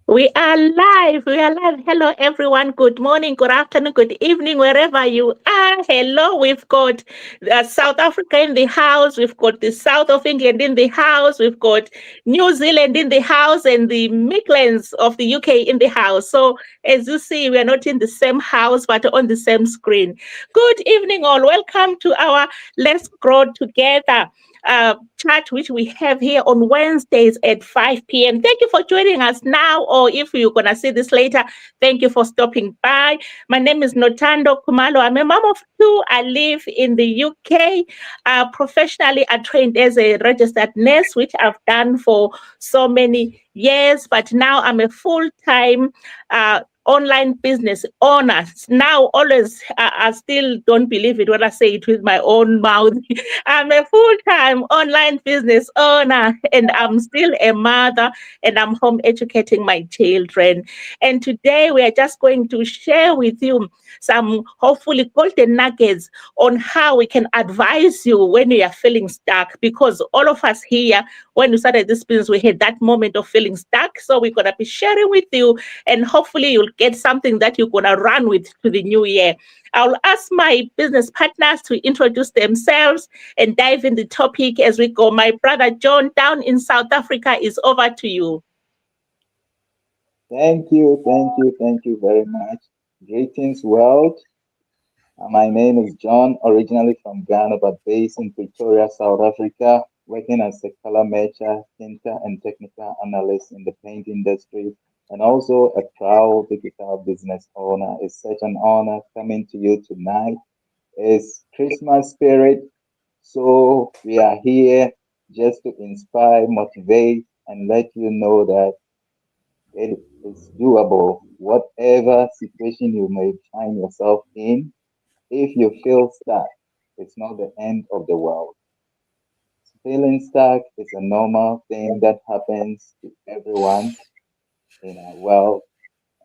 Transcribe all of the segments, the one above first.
We are live. We are live. Hello, everyone. Good morning, good afternoon, good evening, wherever you are. Hello. We've got South Africa in the house. We've got the south of England in the house. We've got New Zealand in the house and the Midlands of the UK in the house. So, as you see, we are not in the same house, but on the same screen. Good evening, all. Welcome to our Let's Grow Together chat, which we have here on Wednesdays at 5 p.m. Thank you for joining us now, or if you're going to see this later, thank you for stopping by. My name is Notando Kumalo. I'm a mom of two. I live in the UK. Professionally, I trained as a registered nurse, which I've done for so many years, but now I'm a full-time online business owner. Now, always, I still don't believe it when I say it with my own mouth. I'm a full-time online business owner, and I'm still a mother, and I'm home educating my children. And today we are just going to share with you some hopefully golden nuggets on how we can advise you when you are feeling stuck, because all of us here, when we started this business, we had that moment of feeling stuck. So we're going to be sharing with you, and hopefully you'll get something that you're going to run with to the new year. I'll ask my business partners to introduce themselves and dive in the topic as we go. My brother John down in South Africa is over to you. Thank you very much. Greetings, world. My name is John, originally from Ghana, but based in Pretoria, South Africa, working as a color matcher, painter, and technical analyst in the paint industry, and also a proud digital business owner. It's such an honor coming to you tonight. It's Christmas spirit, so we are here just to inspire, motivate, and let you know that it is doable. Whatever situation you may find yourself in, if you feel stuck, it's not the end of the world. Feeling stuck is a normal thing that happens to everyone in our world.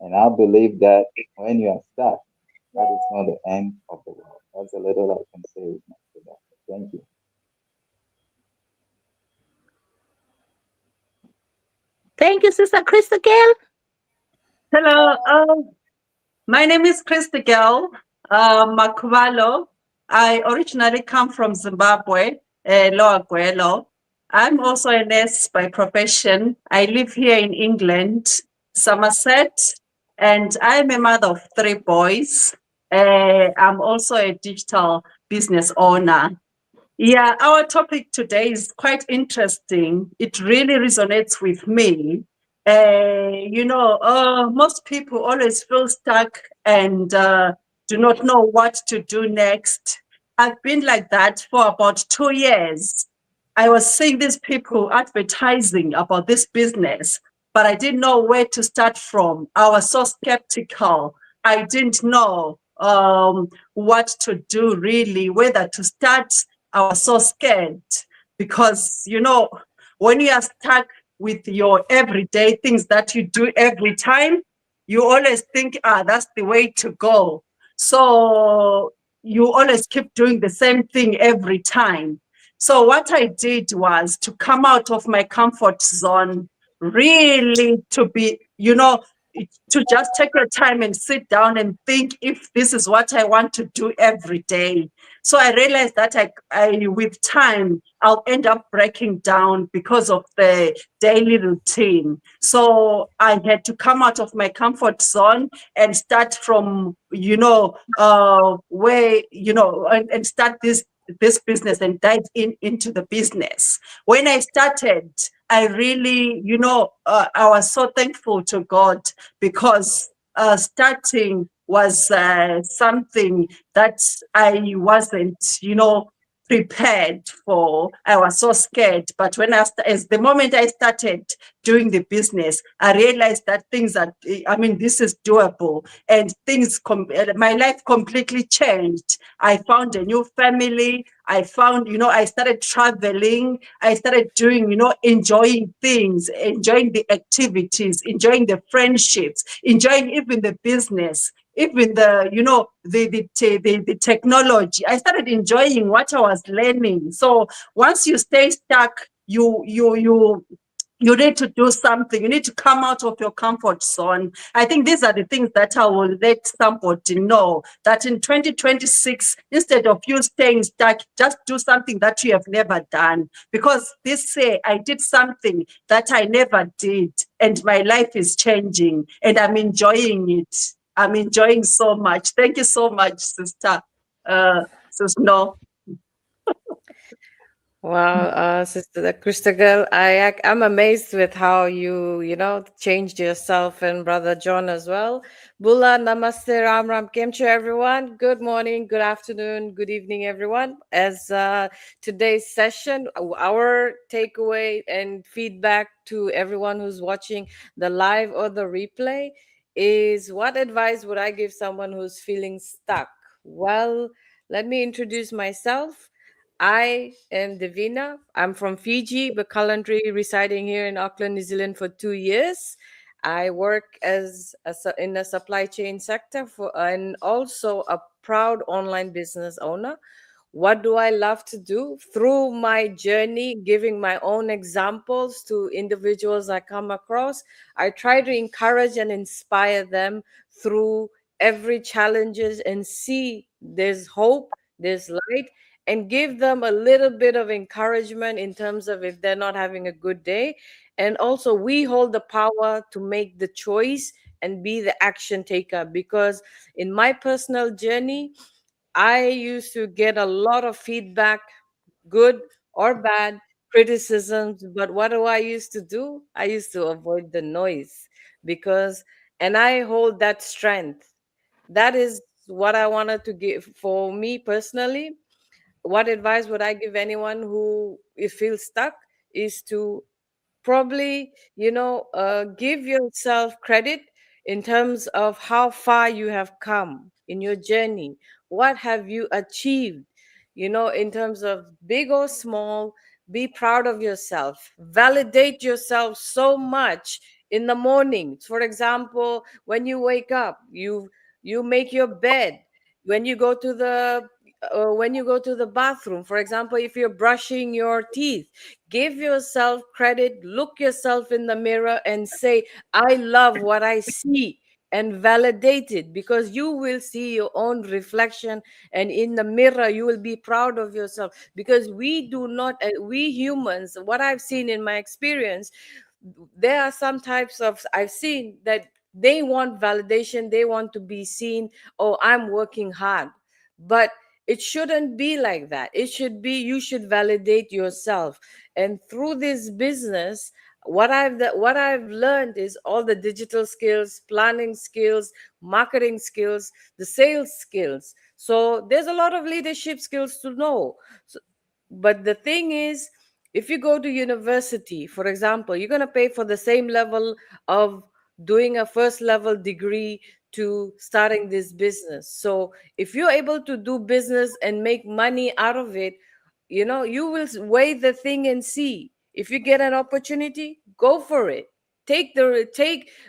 And I believe that when you are stuck, that is not the end of the world. That's a little I can say with my introduction. Thank you. Thank you, Sister Krista Gale. Hello, my name is Christigel Makuvalo. I originally come from Zimbabwe, Lower Gwelo. I'm also a nurse by profession. I live here in England, Somerset, and I'm a mother of three boys. I'm also a digital business owner. Yeah, our topic today is quite interesting. It really resonates with me. Most people always feel stuck and do not know what to do next. I've been like that for about 2 years. I was seeing these people advertising about this business, but I didn't know where to start from. I was so skeptical. I didn't know what to do really, whether to start. I was so scared because, when you are stuck with your everyday things that you do every time, you always think, that's the way to go. So you always keep doing the same thing every time. So what I did was to come out of my comfort zone, really to be, to just take your time and sit down and think if this is what I want to do every day. So I realized that I with time, I'll end up breaking down because of the daily routine. So I had to come out of my comfort zone and start from, and start this business and dive into the business. When I started, I really, I was so thankful to God because starting was something that I wasn't, prepared for. I was so scared. But as the moment I started doing the business, I realized that this is doable, and my life completely changed. I found a new family. I found, I started traveling. I started doing, enjoying things, enjoying the activities, enjoying the friendships, enjoying even the business, even the technology. I started enjoying what I was learning. So once you stay stuck, you You need to do something. You need to come out of your comfort zone. I think these are the things that I will let somebody know, that in 2026, instead of you staying stuck, just do something that you have never done. Because this say, I did something that I never did, and my life is changing, and I'm enjoying it. I'm enjoying so much. Thank you so much, Sister. Sister No. Wow, Sister Krista girl, I'm amazed with how you changed yourself, and Brother John as well. Bula, namaste, ram ram, kemcho, everyone. Good morning, good afternoon, good evening, everyone. As today's session, our takeaway and feedback to everyone who's watching the live or the replay is, what advice would I give someone who's feeling stuck? Well, let me introduce myself. I am Davina. I'm from Fiji, but currently residing here in Auckland, New Zealand for 2 years. I work in the supply chain sector and also a proud online business owner. What do I love to do? Through my journey, giving my own examples to individuals I come across, I try to encourage and inspire them through every challenges and see there's hope, there's light, and give them a little bit of encouragement in terms of if they're not having a good day. And also, we hold the power to make the choice and be the action taker, because in my personal journey, I used to get a lot of feedback, good or bad, criticisms. But what do I used to do? I used to avoid the noise, because, and I hold that strength. That is what I wanted to give for me personally. What advice would I give anyone who feels stuck is to probably give yourself credit in terms of how far you have come in your journey. What have you achieved, in terms of big or small? Be proud of yourself, validate yourself so much in the morning. For example, when you wake up, you make your bed. When you go to the bathroom, for example, if you're brushing your teeth, give yourself credit, look yourself in the mirror and say, I love what I see, and validate it, because you will see your own reflection, and in the mirror you will be proud of yourself. Because we do not, we humans, what I've seen in my experience, there are some types of, I've seen that they want validation, they want to be seen. Oh, I'm working hard. But it shouldn't be like that. It should be, you should validate yourself. And through this business, what I've learned is all the digital skills, planning skills, marketing skills, the sales skills. So there's a lot of leadership skills to know. So, but the thing is, if you go to university, for example, you're going to pay for the same level of doing a first level degree to starting this business. So if you're able to do business and make money out of it, you will weigh the thing and see. If you get an opportunity, go for it. Take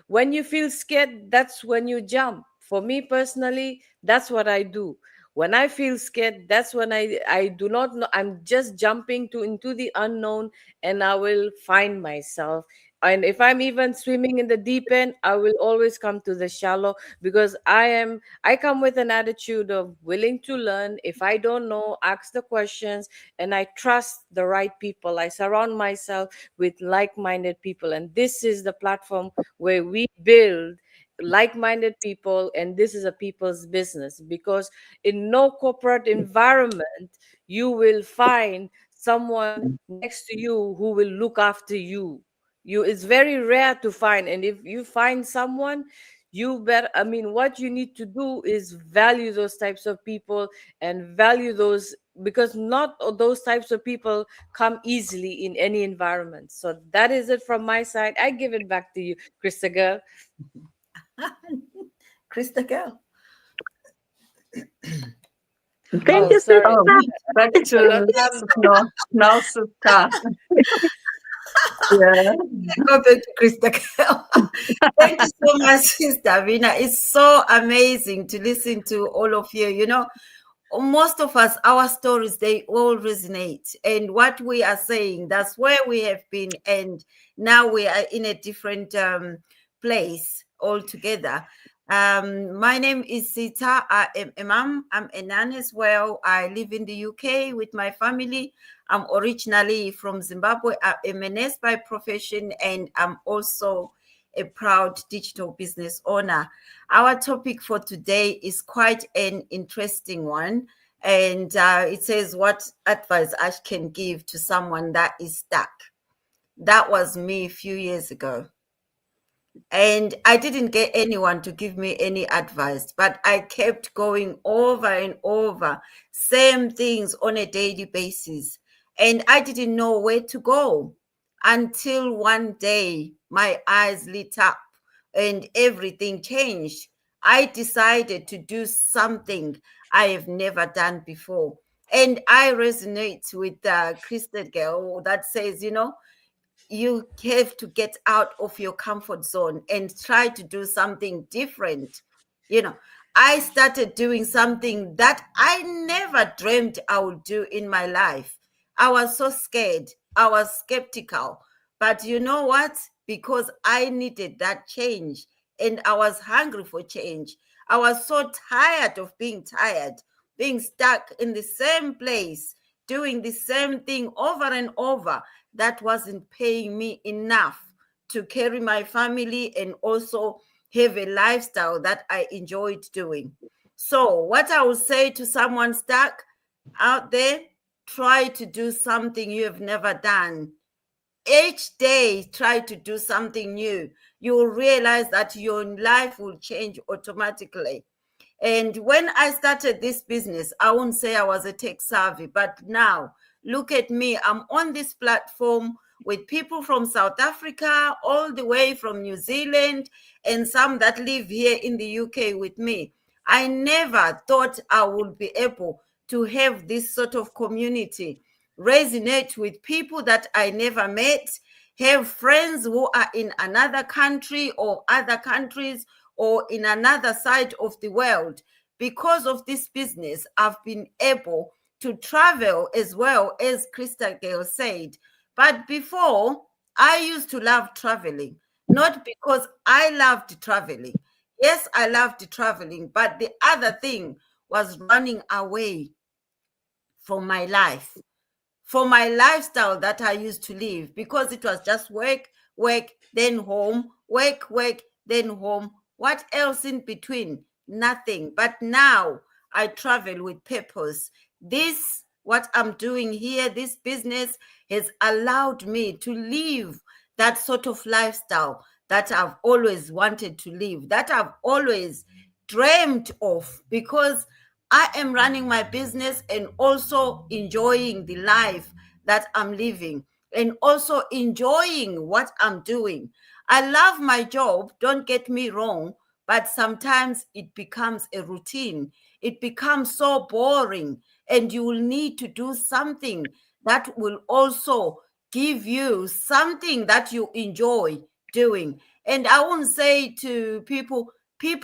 when you feel scared, that's when you jump. For me personally, that's what I do. When I feel scared, that's when I do not know, I'm just jumping to into the unknown, and I will find myself. And if I'm even swimming in the deep end, I will always come to the shallow, because I come with an attitude of willing to learn. If I don't know, ask the questions, and I trust the right people. I surround myself with like-minded people, and this is the platform where we build like-minded people, and this is a people's business. Because in no corporate environment you will find someone next to you who will look after you. It's very rare to find. And if you find someone, you better, I mean, what you need to do is value those types of people, and value those, because not all those types of people come easily in any environment. So that is it from my side. I give it back to you, Krista girl. Krista girl. Thank Oh, you, sorry. Oh, sister. back to no, now, Sister. Yeah. Go back to Krista girl. Thank you so much, Sister Davina. It's so amazing to listen to all of you. most of us, our stories, they all resonate. And what we are saying, that's where we have been. And now we are in a different place altogether. My name is Sita. I am a mom. I'm a nun as well. I live in the UK with my family. I'm originally from Zimbabwe. I'm a nurse by profession, and I'm also a proud digital business owner. Our topic for today is quite an interesting one. And it says, what advice I can give to someone that is stuck. That was me a few years ago. And I didn't get anyone to give me any advice, but I kept going over and over, same things on a daily basis. And I didn't know where to go until one day my eyes lit up and everything changed. I decided to do something I have never done before. And I resonate with the Christian girl that says, you have to get out of your comfort zone and try to do something different. I started doing something that I never dreamed I would do in my life. I was so scared. I was skeptical. But you know what? Because I needed that change and I was hungry for change. I was so tired of being tired, being stuck in the same place, doing the same thing over and over. That wasn't paying me enough to carry my family and also have a lifestyle that I enjoyed doing. So, what I would say to someone stuck out there, try to do something you have never done. Each day, try to do something new. You will realize that your life will change automatically. And when I started this business, I won't say I was a tech savvy, but now look at me. I'm on this platform with people from South Africa, all the way from New Zealand, and some that live here in the UK with me. I never thought I would be able to have this sort of community, resonate with people that I never met, have friends who are in another country or other countries or in another side of the world. Because of this business, I've been able to travel as well, as Krista Gale said. But before, I used to love traveling, not because I loved traveling. Yes, I loved traveling, but the other thing was running away from my life, for my lifestyle that I used to live, because it was just work, work, then home, work, work, then home. What else in between? Nothing. But now I travel with purpose. This, what I'm doing here, this business has allowed me to live that sort of lifestyle that I've always wanted to live, that I've always dreamed of, because I am running my business and also enjoying the life that I'm living and also enjoying what I'm doing. I love my job, don't get me wrong, but sometimes it becomes a routine. It becomes so boring, and you will need to do something that will also give you something that you enjoy doing. And I won't say to people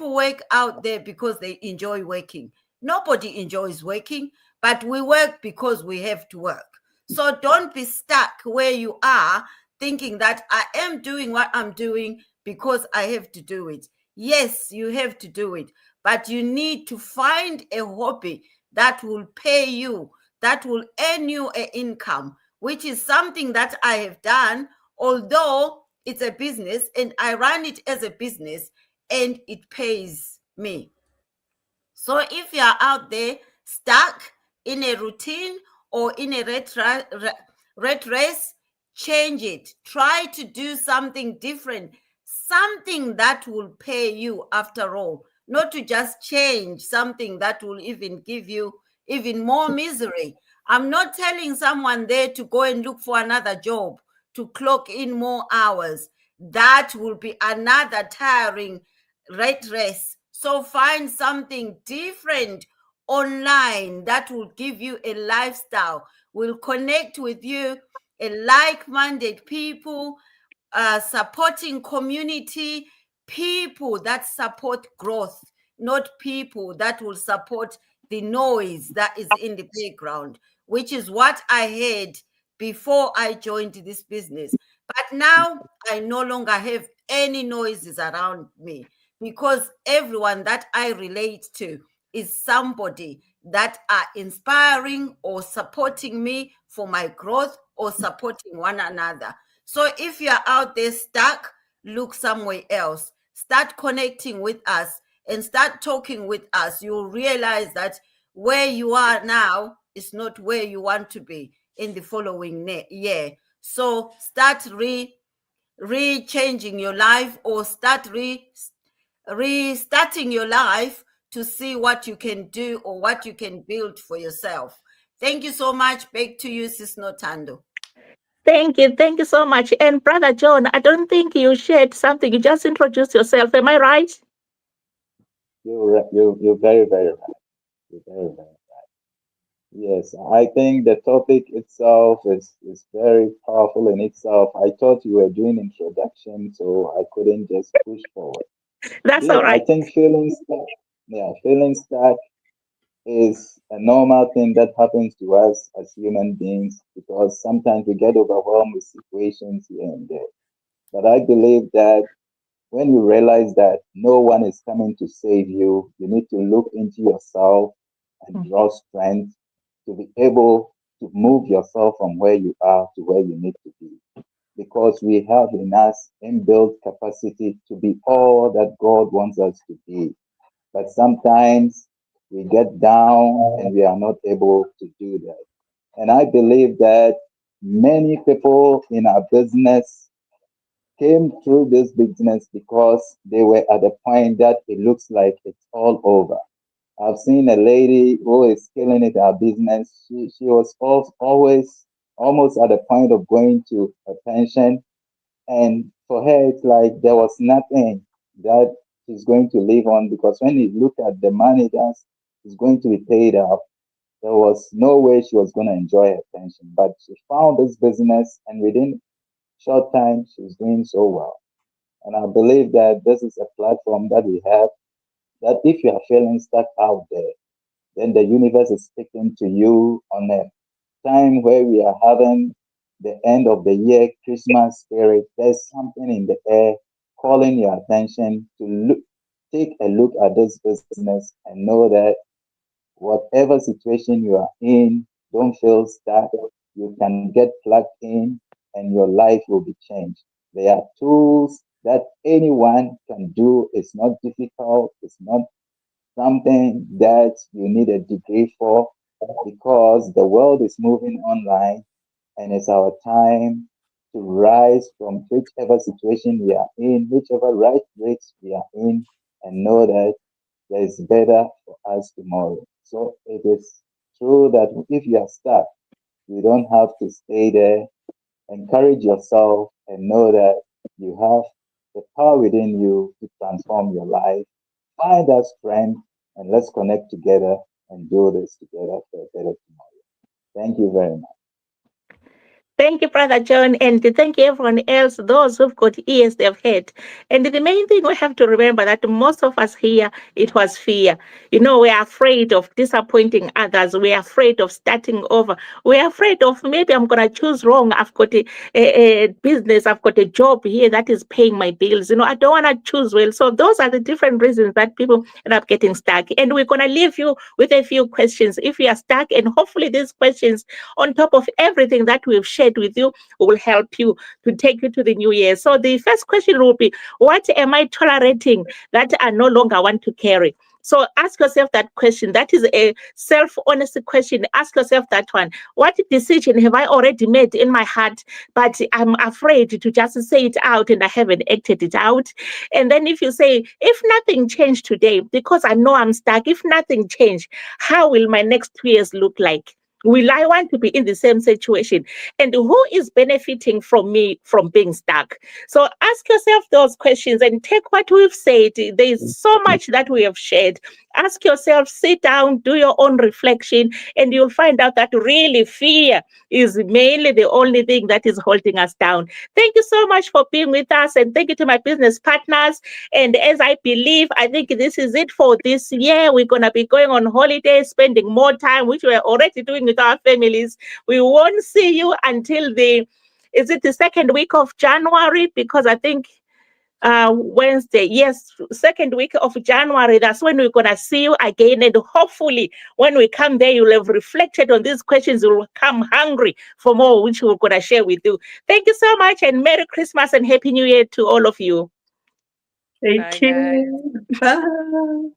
work out there because they enjoy working. Nobody enjoys working, but we work because we have to work. So don't be stuck where you are thinking that I am doing what I'm doing because I have to do it. Yes, you have to do it, but you need to find a hobby that will pay you, that will earn you an income, which is something that I have done, although it's a business and I run it as a business and it pays me. So if you are out there stuck in a routine or in a red race, change it. Try to do something different, something that will pay you after all, not to just change something that will even give you even more misery. I'm not telling someone there to go and look for another job, to clock in more hours. That will be another tiring red race. So find something different online that will give you a lifestyle, will connect with you, a like-minded people, supporting community, people that support growth, not people that will support the noise that is in the background, which is what I had before I joined this business. But now I no longer have any noises around me, because everyone that I relate to is somebody that are inspiring or supporting me for my growth or supporting one another. So if you're out there stuck, look somewhere else. Start connecting with us and start talking with us. You'll realize that where you are now is not where you want to be in the following year. So start re-changing your life, or start restarting your life to see what you can do or what you can build for yourself. Thank you so much. Back to you, Sis Notando. Thank you so much. And Brother John, I don't think you shared something. You just introduced yourself. Am I right? You're very, very right. You're very, very right. Yes, I think the topic itself is very powerful in itself. I thought you were doing introduction, so I couldn't just push forward. That's all I right. think feeling stuck, yeah, feeling stuck is a normal thing that happens to us as human beings because sometimes we get overwhelmed with situations here and there. But I believe that when you realize that no one is coming to save you, you need to look into yourself and draw strength to be able to move yourself from where you are to where you need to be. Because we have in us inbuilt capacity to be all that God wants us to be. But sometimes we get down and we are not able to do that. And I believe that many people in our business came through this business because they were at the point that it looks like it's all over. I've seen a lady who is killing it at business. She was always almost at the point of going to a pension. And for her, it's like there was nothing that she's going to live on because when you look at the money that is going to be paid out, there was no way she was going to enjoy her pension. But she found this business, and within short time, she's doing so well. And I believe that this is a platform that we have that if you are feeling stuck out there, then the universe is speaking to you on a time where we are having the end of the year Christmas spirit. There's something in the air calling your attention to take a look at this business and know that whatever situation you are in, don't feel stuck. You can get plugged in and your life will be changed. There are tools that anyone can do. It's not difficult. It's not something that you need a degree for because the world is moving online and it's our time to rise from whichever situation we are in, whichever right race we are in, and know that there is better for us tomorrow. So it is true that if you are stuck, you don't have to stay there. Encourage yourself and know that you have the power within you to transform your life. Find that strength and let's connect together and do this together for a better tomorrow. Thank you very much. Thank you, Brother John, and thank you everyone else, those who've got ears they've heard. And the main thing we have to remember that most of us here, it was fear. You know, we're afraid of disappointing others. We're afraid of starting over. We're afraid of maybe I'm going to choose wrong. I've got a business. I've got a job here that is paying my bills. You know, I don't want to choose well. So those are the different reasons that people end up getting stuck. And we're going to leave you with a few questions if you are stuck. And hopefully these questions, on top of everything that we've shared with you, will help you to take you to the new year. So the first question will be, what am I tolerating that I no longer want to carry? So ask yourself that question. That is a self-honest question. Ask yourself that one. What decision have I already made in my heart, but I'm afraid to just say it out and I haven't acted it out? And then if you say, if nothing changed today, because I know I'm stuck, if nothing changed, how will my next 2 years look like? Will I want to be in the same situation? And who is benefiting from me from being stuck? So ask yourself those questions and take what we've said. There is so much that we have shared. ask yourself, sit down, do your own reflection, and you'll find out that really fear is mainly the only thing that is holding us down. Thank you so much for being with us, and thank you to my business partners. And as I believe, I think this is it for this year. We're going to be going on holiday, spending more time, which we're already doing with our families. We won't see you until is it the second week of January? Because I think Wednesday, yes, second week of January, that's when we're going to see you again. And hopefully, when we come there, you'll have reflected on these questions. You'll come hungry for more, which we're going to share with you. Thank you so much, and Merry Christmas and Happy New Year to all of you. Thank Bye, guys. you. Bye.